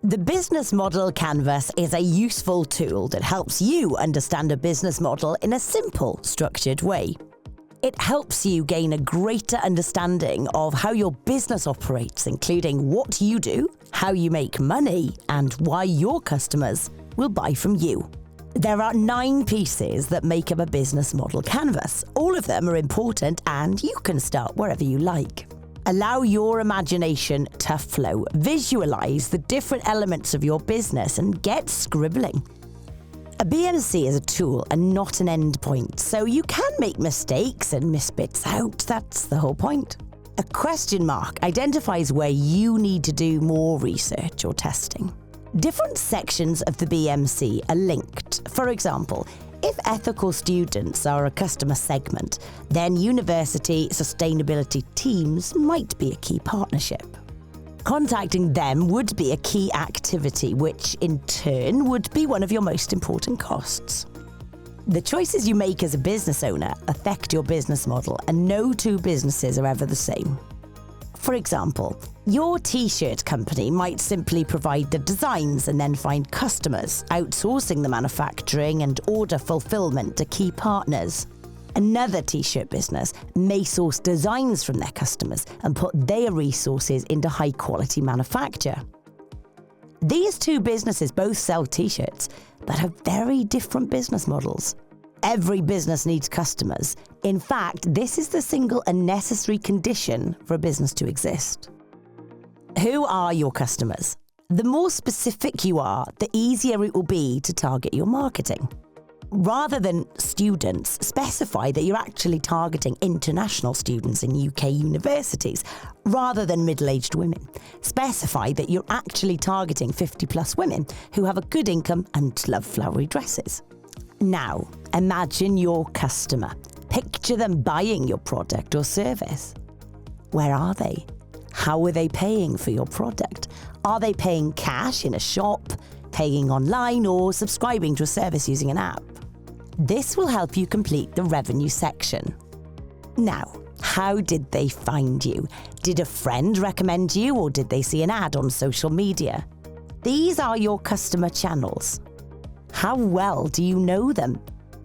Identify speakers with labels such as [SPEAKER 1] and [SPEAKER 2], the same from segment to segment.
[SPEAKER 1] The Business Model Canvas is a useful tool that helps you understand a business model in a simple, structured way. It helps you gain a greater understanding of how your business operates, including what you do, how you make money, and why your customers will buy from you. There are 9 pieces that make up a business model canvas. All of them are important, and you can start wherever you like. Allow your imagination to flow. Visualize the different elements of your business and get scribbling. A BMC is a tool and not an endpoint, so you can make mistakes and miss bits out. That's the whole point. A question mark identifies where you need to do more research or testing. Different sections of the BMC are linked. For example, if ethical students are a customer segment, then university sustainability teams might be a key partnership. Contacting them would be a key activity, which in turn would be one of your most important costs. The choices you make as a business owner affect your business model, and no 2 businesses are ever the same. For example, your t-shirt company might simply provide the designs and then find customers, outsourcing the manufacturing and order fulfillment to key partners. Another t-shirt business may source designs from their customers and put their resources into high-quality manufacture. These 2 businesses both sell t-shirts, but have very different business models. Every business needs customers. In fact, this is the single and necessary condition for a business to exist. Who are your customers? The more specific you are, the easier it will be to target your marketing. Rather than students, specify that you're actually targeting international students in UK universities, rather than middle-aged women. Specify that you're actually targeting 50-plus women who have a good income and love flowery dresses. Now, imagine your customer. Picture them buying your product or service. Where are they? How are they paying for your product? Are they paying cash in a shop, paying online, or subscribing to a service using an app? This will help you complete the revenue section. Now, how did they find you? Did a friend recommend you, or did they see an ad on social media? These are your customer channels. How well do you know them?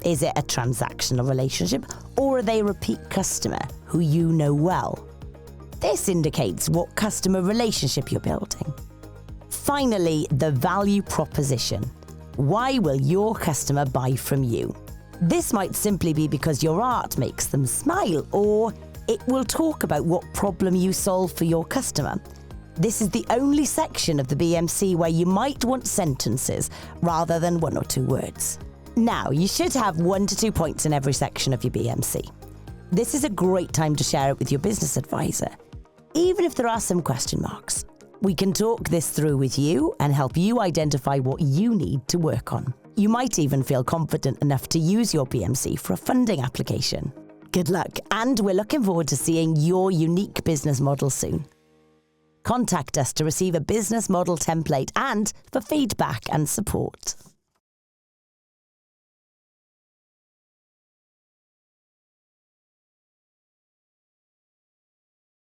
[SPEAKER 1] Is it a transactional relationship, or are they a repeat customer who you know well? This indicates what customer relationship you're building. Finally, the value proposition. Why will your customer buy from you? This might simply be because your art makes them smile, or it will talk about what problem you solve for your customer. This is the only section of the BMC where you might want sentences rather than 1 or 2 words. Now, you should have 1 to 2 points in every section of your BMC. This is a great time to share it with your business advisor, even if there are some question marks. We can talk this through with you and help you identify what you need to work on. You might even feel confident enough to use your BMC for a funding application. Good luck, and we're looking forward to seeing your unique business model soon. Contact us to receive a business model template and for feedback and support.